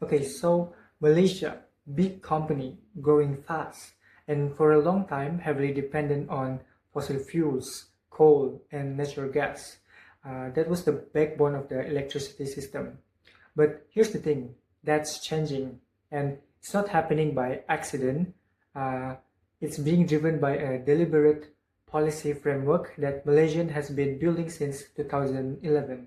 Okay, so Malaysia, big company, growing fast, and for a long time heavily dependent on fossil fuels, coal, and natural gas. That was the backbone of the electricity system. But here's the thing, that's changing, and it's not happening by accident. Uh, it's being driven by a deliberate policy framework that Malaysian has been building since 2011.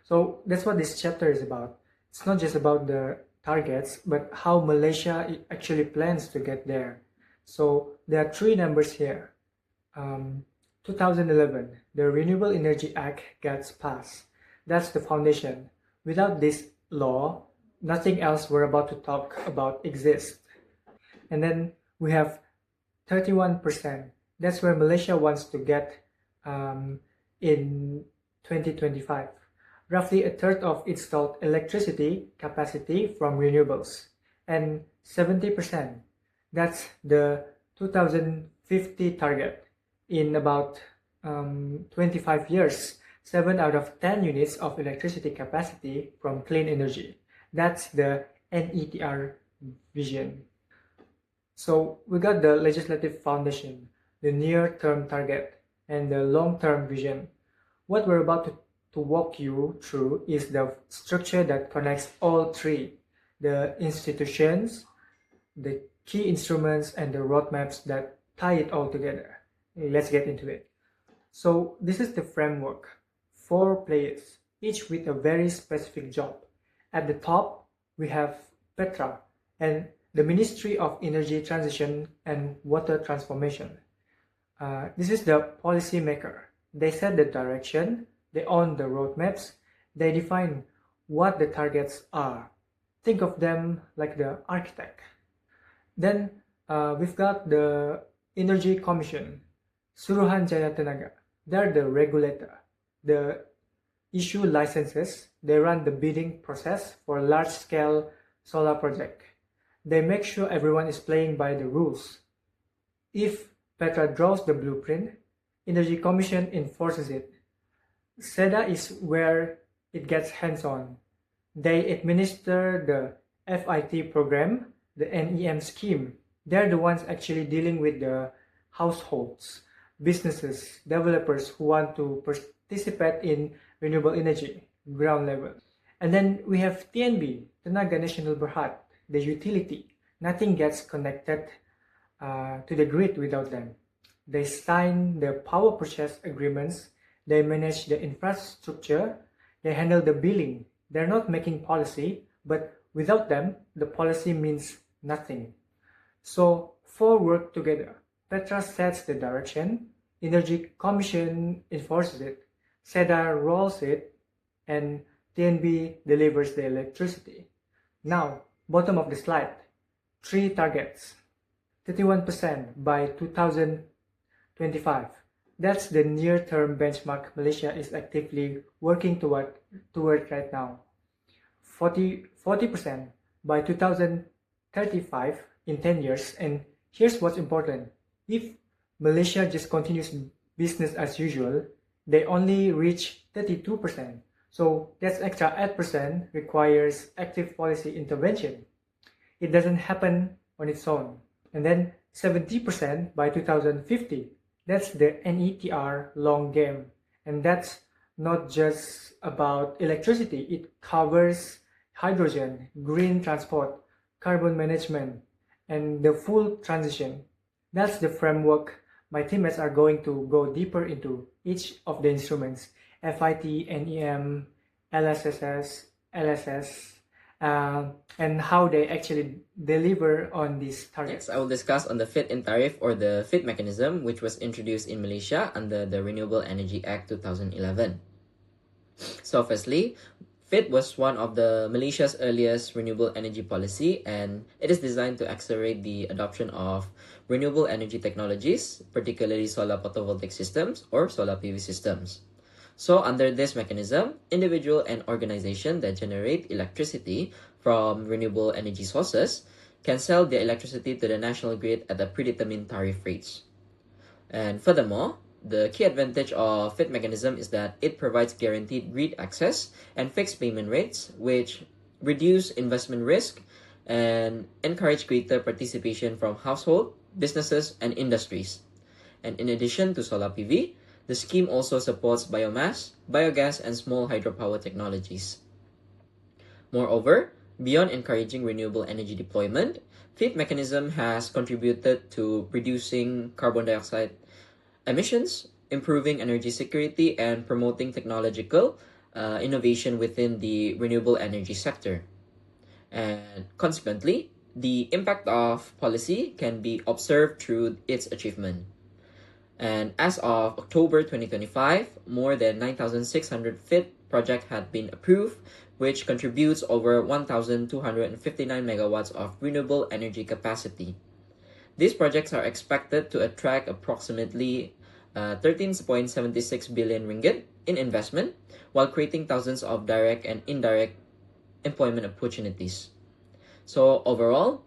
So that's what this chapter is about. It's not just about the targets, but how Malaysia actually plans to get there. So there are three numbers here. Um, 2011, the Renewable Energy Act gets passed. That's the foundation. Without this law, nothing else we're about to talk about exists. And then we have 31%. That's where Malaysia wants to get in 2025. Roughly a third of installed electricity capacity from renewables. And 70%, that's the 2050 target. In about 25 years, 7 out of 10 units of electricity capacity from clean energy. That's the NETR vision. So we got the legislative foundation, the near-term target, and the long-term vision. What we're about to walk you through is the structure that connects all three, the institutions, the key instruments, and the roadmaps that tie it all together. Let's get into it. So this is the framework. 4 players, each with a very specific job. At the top, we have Petra and the Ministry of Energy Transition and Water Transformation. This is the policy maker. They set the direction, they own the roadmaps, they define what the targets are. Think of them like the architect. Then we've got the Energy Commission, Suruhanjaya Tenaga. They're the regulator. They issue licenses, they run the bidding process for large-scale solar project. They make sure everyone is playing by the rules. If Petra draws the blueprint, Energy Commission enforces it. SEDA is where it gets hands-on. They administer the FIT program, the NEM scheme. They're the ones actually dealing with the households, businesses, developers who want to participate in renewable energy, ground level. And then we have TNB, Tenaga Nasional Berhad, the utility. Nothing gets connected to the grid without them. They sign the power purchase agreements, they manage the infrastructure, they handle the billing. They're not making policy, but without them, the policy means nothing. So 4 work together. Petra sets the direction, Energy Commission enforces it, SEDA rolls it, and TNB delivers the electricity. Now, bottom of the slide, 3 targets, 31% by 2025. That's the near-term benchmark Malaysia is actively working toward right now. 40% by 2035 in 10 years. And here's what's important. If Malaysia just continues business as usual, they only reach 32%. So that's extra 8% requires active policy intervention. It doesn't happen on its own. And then 70% by 2050. That's the NETR long game. And that's not just about electricity. It covers hydrogen, green transport, carbon management, and the full transition. That's the framework my teammates are going to go deeper into each of the instruments, FIT, NEM, LSSS, LSS, and how they actually deliver on these targets. Next, I will discuss on the FIT-in tariff or the FIT mechanism, which was introduced in Malaysia under the Renewable Energy Act 2011. So firstly, FIT was one of the Malaysia's earliest renewable energy policy, and it is designed to accelerate the adoption of renewable energy technologies, particularly solar photovoltaic systems or solar PV systems. So under this mechanism, individual and organization that generate electricity from renewable energy sources can sell their electricity to the national grid at a predetermined tariff rates. And furthermore, the key advantage of FIT mechanism is that it provides guaranteed grid access and fixed payment rates, which reduce investment risk, and encourage greater participation from households, businesses, and industries. And in addition to solar PV, the scheme also supports biomass, biogas, and small hydropower technologies. Moreover, beyond encouraging renewable energy deployment, FIT mechanism has contributed to reducing carbon dioxide emissions, improving energy security, and promoting technological innovation within the renewable energy sector. And consequently, the impact of policy can be observed through its achievement. And as of October 2025, more than 9,600 FIT projects had been approved, which contributes over 1,259 megawatts of renewable energy capacity. These projects are expected to attract approximately 13.76 billion ringgit in investment, while creating thousands of direct and indirect employment opportunities. So overall,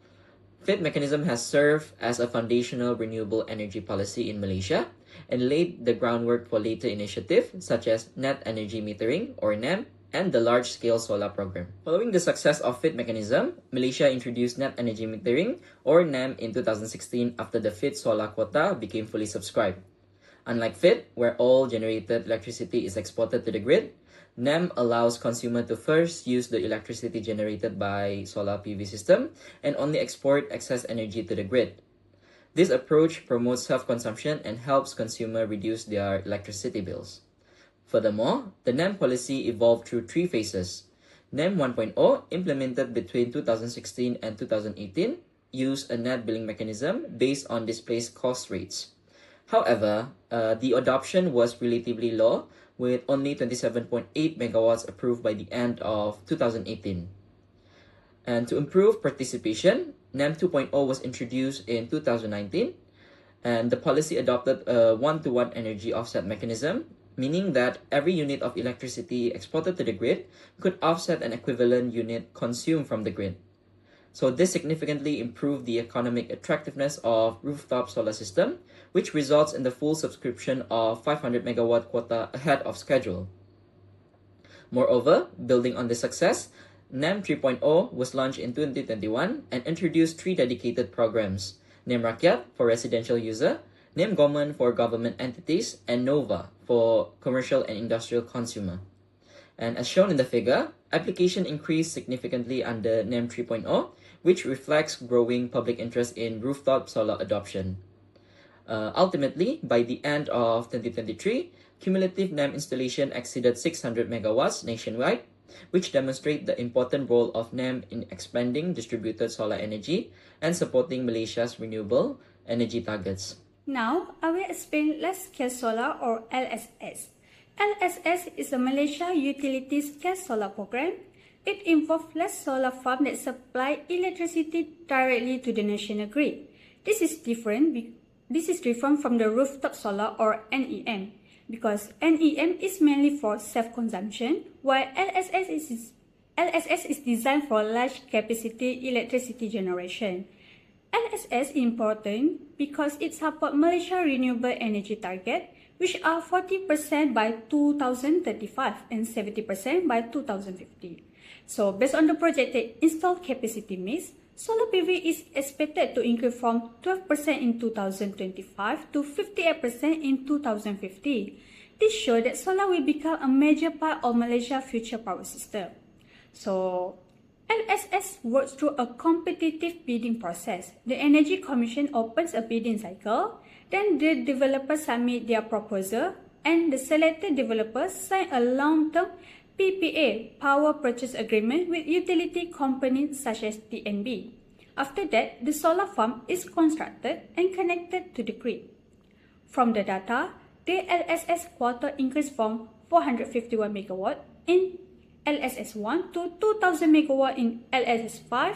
FIT mechanism has served as a foundational renewable energy policy in Malaysia and laid the groundwork for later initiatives such as net energy metering or NEM and the large-scale solar program. Following the success of FIT mechanism, Malaysia introduced net energy metering or NEM in 2016 after the FIT solar quota became fully subscribed. Unlike FIT, where all generated electricity is exported to the grid, NEM allows consumer to first use the electricity generated by solar PV system and only export excess energy to the grid. This approach promotes self-consumption and helps consumer reduce their electricity bills. Furthermore, the NEM policy evolved through three phases. NEM 1.0, implemented between 2016 and 2018, used a net billing mechanism based on displaced cost rates. However, the adoption was relatively low, with only 27.8 megawatts approved by the end of 2018. And to improve participation, NEM 2.0 was introduced in 2019, and the policy adopted a one-to-one energy offset mechanism, meaning that every unit of electricity exported to the grid could offset an equivalent unit consumed from the grid. So this significantly improved the economic attractiveness of rooftop solar system, which results in the full subscription of 500 megawatt quota ahead of schedule. Moreover, building on this success, NEM 3.0 was launched in 2021 and introduced three dedicated programs: NEM Rakyat for residential user, NEM Government for government entities, and NOVA for commercial and industrial consumer. And as shown in the figure, application increased significantly under NEM 3.0, which reflects growing public interest in rooftop solar adoption. Ultimately, by the end of 2023, cumulative NEM installation exceeded 600 megawatts nationwide, which demonstrate the important role of NEM in expanding distributed solar energy and supporting Malaysia's renewable energy targets. Now, I will explain large-scale solar or LSS. LSS is a Malaysia Utility Scale Solar Program. It involves large solar farms that supply electricity directly to the national grid. This is different from the rooftop solar or NEM, because NEM is mainly for self-consumption, while LSS is designed for large capacity electricity generation. LSS is important because it supports Malaysia renewable energy target, which are 40% by 2035 and 70% by 2050. So based on the projected installed capacity mix, solar PV is expected to increase from 12% in 2025 to 58% in 2050. This shows that solar will become a major part of Malaysia's future power system. So LSS works through a competitive bidding process. The Energy Commission opens a bidding cycle, then the developers submit their proposal, and the selected developers sign a long-term PPA, Power Purchase Agreement, with utility companies such as TNB. After that, the solar farm is constructed and connected to the grid. From the data, the LSS quota increased from 451 megawatt in LSS 1 to 2000 megawatt in LSS 5,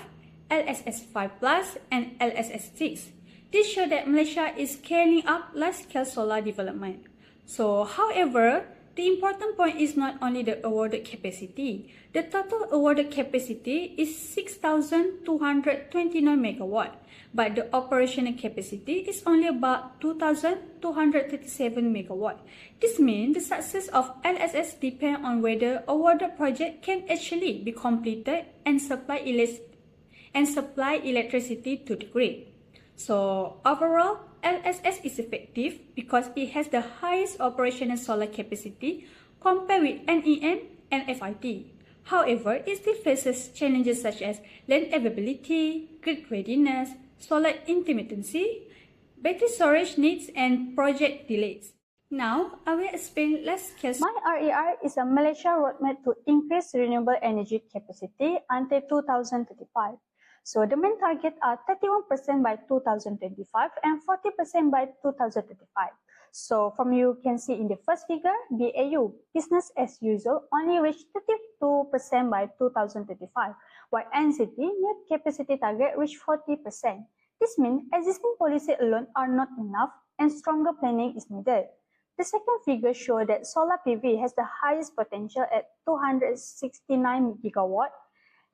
LSS 5 Plus, and LSS 6. This shows that Malaysia is scaling up large-scale solar development. So, however, the important point is not only the awarded capacity. The total awarded capacity is 6,229 megawatt, but the operational capacity is only about 2,237 megawatt. This means the success of LSS depends on whether awarded project can actually be completed and supply electricity to the grid. So overall, LSS is effective because it has the highest operational solar capacity compared with NEM and FIT. However, it still faces challenges such as land availability, grid readiness, solar intermittency, battery storage needs, and project delays. Now, I will explain less case. My RER is a Malaysia roadmap to increase renewable energy capacity until 2035. So the main target are 31% by 2025 and 40% by 2035. So from you can see in the first figure, BAU, business as usual, only reached 32% by 2035, while NCT, net capacity target reached 40%. This means existing policy alone are not enough and stronger planning is needed. The second figure shows that solar PV has the highest potential at 269 gigawatt.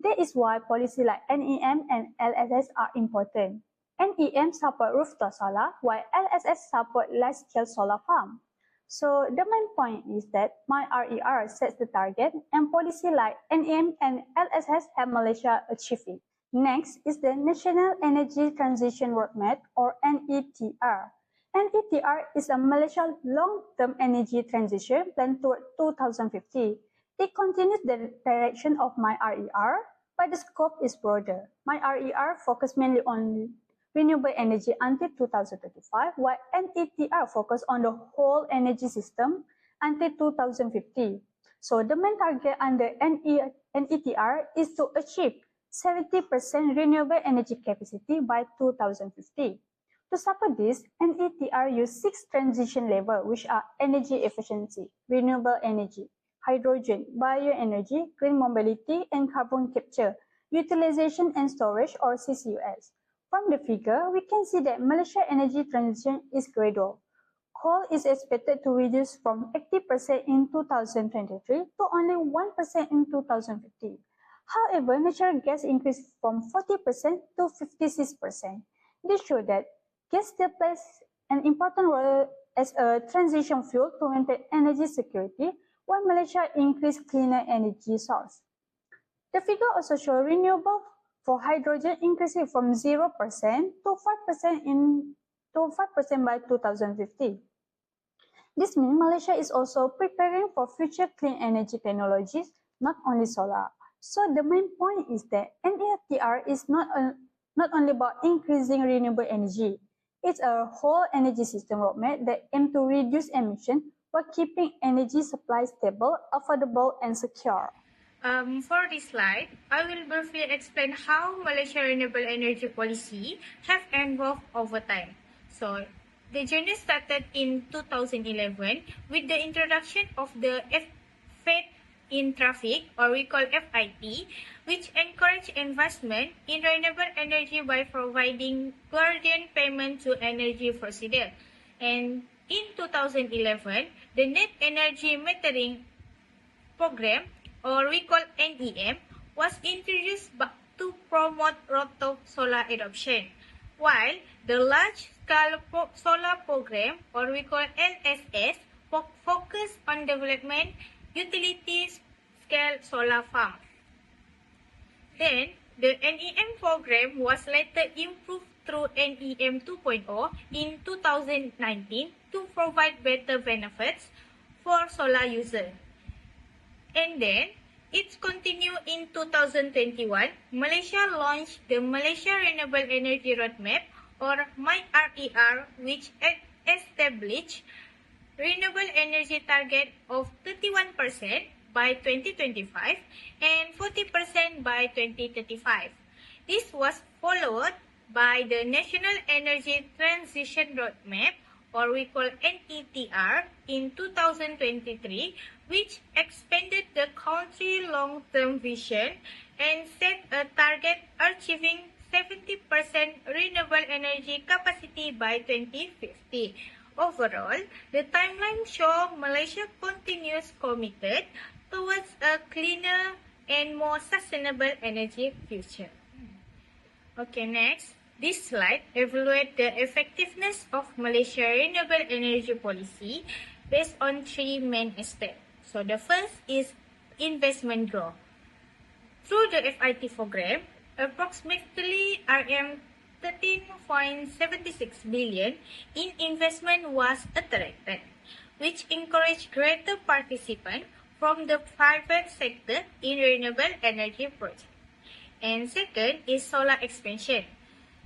That is why policies like NEM and LSS are important. NEM support rooftop solar, while LSS support large-scale solar farm. So the main point is that my RER sets the target, and policies like NEM and LSS help Malaysia achieve it. Next is the National Energy Transition Roadmap, or NETR. NETR is a Malaysia long-term energy transition plan toward 2050. It continues the direction of my RER, but the scope is broader. My RER focuses mainly on renewable energy until 2035, while NETR focuses on the whole energy system until 2050. So the main target under NETR is to achieve 70% renewable energy capacity by 2050. To support this, NETR uses 6 transition levels, which are energy efficiency, renewable energy, hydrogen, bioenergy, green mobility, and carbon capture, utilization and storage, or CCUS. From the figure, we can see that Malaysia energy transition is gradual. Coal is expected to reduce from 80% in 2023 to only 1% in 2050. However, natural gas increased from 40% to 56%. This shows that gas still plays an important role as a transition fuel to maintain energy security, while Malaysia increased cleaner energy source. The figure also shows renewable for hydrogen increasing from 0% to 5% by 2050. This means Malaysia is also preparing for future clean energy technologies, not only solar. So the main point is that NETR is not only about increasing renewable energy. It's a whole energy system roadmap that aims to reduce emissions while keeping energy supply stable, affordable, and secure. For this slide, I will briefly explain how Malaysia renewable energy policy have evolved over time. So, the journey started in 2011 with the introduction of the FIT in traffic, or we call FIT, which encourage investment in renewable energy by providing guardian payment to energy provider. And in 2011, the Net Energy Metering Program, or we call NEM, was introduced to promote rooftop solar adoption, while the Large-Scale Solar Program, or we call LSS, focus on development utility-scale solar farm. Then, the NEM program was later improved through NEM 2.0 in 2019 to provide better benefits for solar users. And then, it continued in 2021. Malaysia launched the Malaysia Renewable Energy Roadmap, or MyRER, which established renewable energy target of 31% by 2025 and 40% by 2035. This was followed by the National Energy Transition Roadmap, or we call NETR, in 2023, which expanded the country's long-term vision and set a target achieving 70% renewable energy capacity by 2050. Overall, the timeline shows Malaysia continues committed towards a cleaner and more sustainable energy future. Okay, next. This slide evaluates the effectiveness of Malaysia renewable energy policy based on three main aspects. So the first is investment growth. Through the FIT program, approximately RM13.76 billion in investment was attracted, which encouraged greater participation from the private sector in renewable energy projects. And second is solar expansion.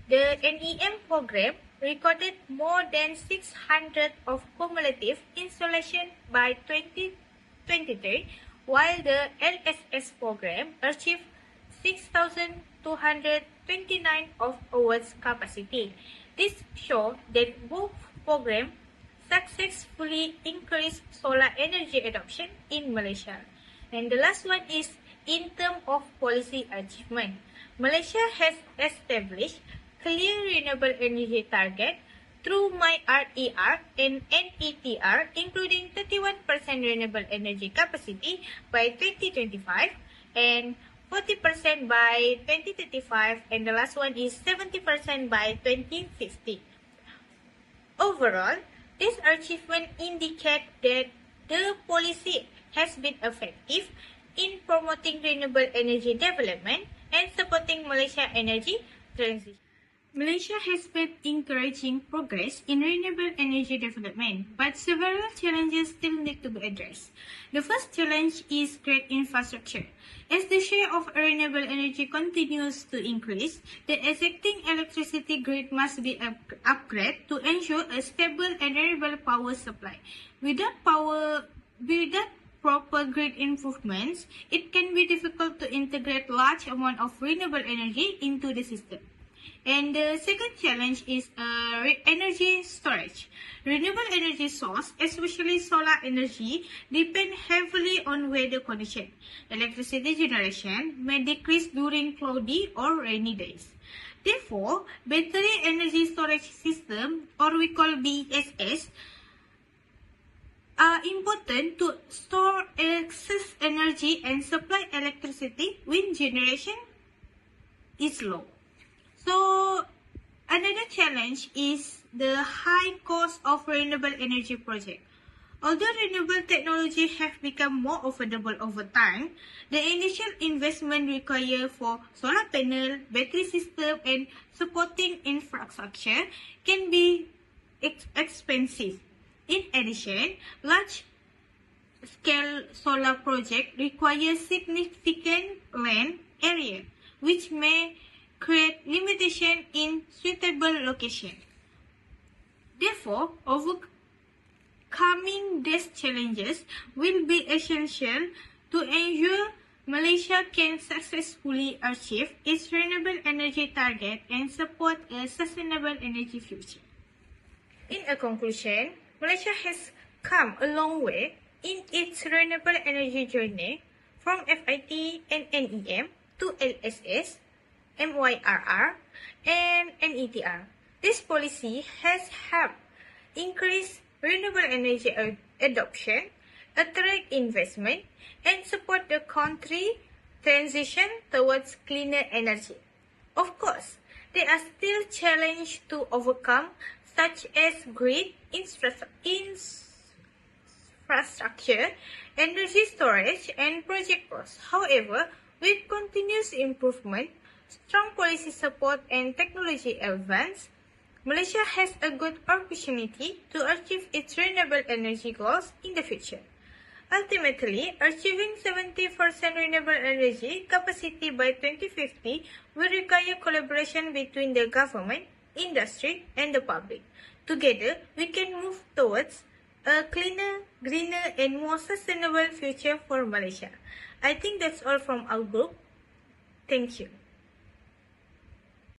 The NEM program recorded more than 600 of cumulative installation by 2023, while the LSS program achieved 6,229 of awards capacity. This shows that both programs successfully increased solar energy adoption in Malaysia. And the last one is in terms of policy achievement. Malaysia has established clear renewable energy target through MyRER and NETR, including 31% renewable energy capacity by 2025 and 40% by 2035, and the last one is 70% by 2050. Overall, this achievement indicates that the policy has been effective in promoting renewable energy development and supporting Malaysia energy transition. Malaysia has made encouraging progress in renewable energy development, but several challenges still need to be addressed. The first challenge is grid infrastructure. As the share of renewable energy continues to increase, the existing electricity grid must be upgraded to ensure a stable and reliable power supply. Without proper grid improvements, it can be difficult to integrate large amount of renewable energy into the system. And the second challenge is energy storage. Renewable energy source, especially solar energy, depend heavily on weather condition. Electricity generation may decrease during cloudy or rainy days. Therefore, battery energy storage system, or we call BESS, are important to store excess energy and supply electricity when generation is low. So, another challenge is the high cost of renewable energy project. Although renewable technology have become more affordable over time, the initial investment required for solar panel, battery system, and supporting infrastructure can be expensive. In addition, large-scale solar projects require significant land area, which may create limitation in suitable location. Therefore, overcoming these challenges will be essential to ensure Malaysia can successfully achieve its renewable energy target and support a sustainable energy future. In a conclusion, Malaysia has come a long way in its renewable energy journey from FIT and NEM to LSS, MYRR, and NETR. This policy has helped increase renewable energy adoption, attract investment, and support the country transition towards cleaner energy. Of course, there are still challenges to overcome, such as grid infrastructure, energy storage, and project costs. However, with continuous improvement, strong policy support, and technology advance, Malaysia has a good opportunity to achieve its renewable energy goals in the future. Ultimately, achieving 70% renewable energy capacity by 2050 will require collaboration between the government, industry, and the public. Together, we can move towards a cleaner, greener, and more sustainable future for Malaysia. I think that's all from our group. Thank you.